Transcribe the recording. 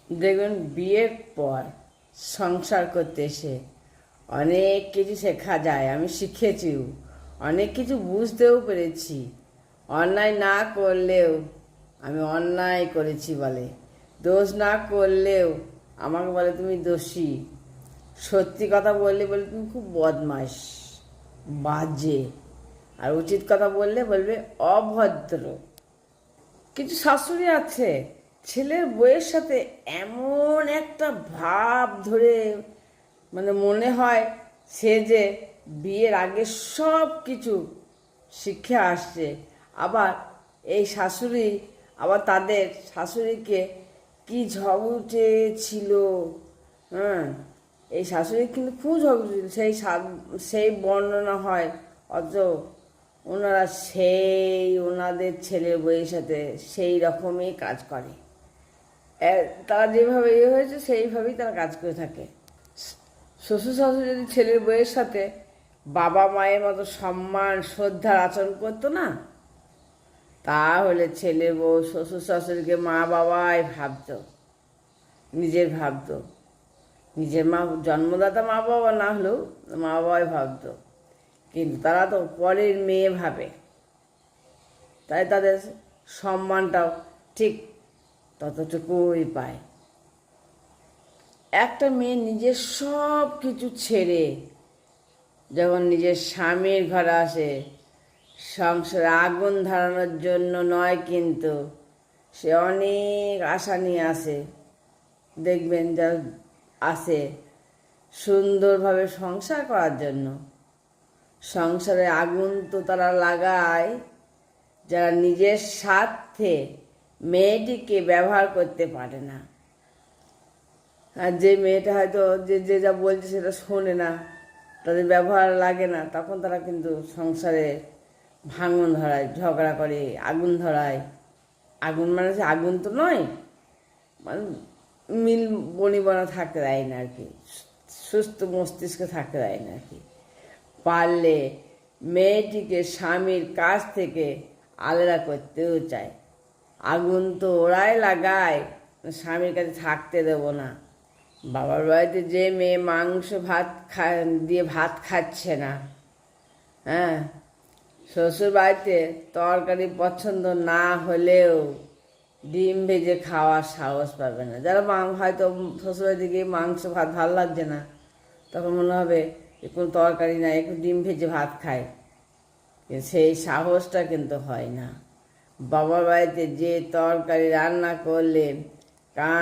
দেখবেন বিয়ের পর সংসার করতে এসে অনেক কিছু শেখা যায়। আমি শিখেছিও, অনেক কিছু বুঝতেও পেরেছি। অন্যায় না করলেও আমি অন্যায় করেছি বলে, দোষ না করলেও আমাকে বলে তুমি দোষী, সত্যি কথা বললে বলে তুমি খুব বদমাইশ, বাজে, আর উচিত কথা বললে বলবে অভদ্র। কিছু শাশুড়ি আছে ছেলের বউয়ের সাথে এমন একটা ভাব ধরে, মানে মনে হয় সে যে বিয়ের আগে সব কিছু শিখে আসছে। আবার এই শাশুড়ি, আবার তাদের শাশুড়িকে কি ঝগড়ে ছিল। হ্যাঁ, এই শাশুড়ি কিন্তু খুব ঝগড়ে ছিল, সেই বর্ণনা হয়। অথচ ওনারা ওনাদের ছেলের বউয়ের সাথে সেই রকমই কাজ করে। তারা যেভাবে হয়েছে সেইভাবেই তারা কাজ করে থাকে। শ্বশুর শাশুড়ি যদি ছেলের বউয়ের সাথে বাবা মায়ের মতো সম্মান শ্রদ্ধার আচরণ করতো না, তাহলে ছেলে বউ শ্বশুর শাশুড়িকে মা বাবাই ভাবতো, নিজের মা, জন্মদাতা মা বাবা না হলেও মা বাবাই ভাবতো। কিন্তু তারা তো পরের মেয়ে ভাবে, তাই তাদের সম্মানটাও ঠিক ততটুকুই পায়। একটা মেয়ে নিজের সব কিছু ছেড়ে যখন নিজের স্বামীর ঘরে আসে, সংসারে আগুন ধরানোর জন্য নয়, কিন্তু সে অনেক আশা নিয়ে আসে। দেখবেন যা আসে সুন্দরভাবে সংসার করার জন্য। সংসারে আগুন তো তারা লাগায় যারা নিজের স্বার্থে মেয়েটিকে ব্যবহার করতে পারে না। আর যে মেয়েটা হয়তো যে যা বলছে সেটা শোনে না, তাদের ব্যবহার লাগে না, তখন তারা কিন্তু সংসারে ভাঙন ধরায়, ঝগড়া করে, আগুন ধরায়। আগুন মানে আগুন তো নয়, মানে মিল বনিবনা থাকতে দেয় না আর কি, সুস্থ মস্তিষ্কে থাকতে দেয় না আর কি। পারলে মেয়েটিকে স্বামীর কাছ থেকে আলাদা করতেও চায়। আগুন তো ওরাই লাগায়, স্বামীর কাছে থাকতে দেবো না। বাবার বাড়িতে যে মেয়ে মাংস ভাত দিয়ে ভাত খাচ্ছে না, হ্যাঁ, শ্বশুর বাড়িতে তরকারি পছন্দ না হলেও ডিম ভেজে খাওয়ার সাহস পাবে না। যারা হয়তো শ্বশুরবাড়িতে গিয়ে মাংস ভাত ভালো লাগছে না, তখন মনে হবে কোনো তরকারি নাই, একটু ডিম ভেজে ভাত খায়, সেই সাহসটা কিন্তু হয় না। বাবার বাড়িতে যে তরকারি রান্না করলে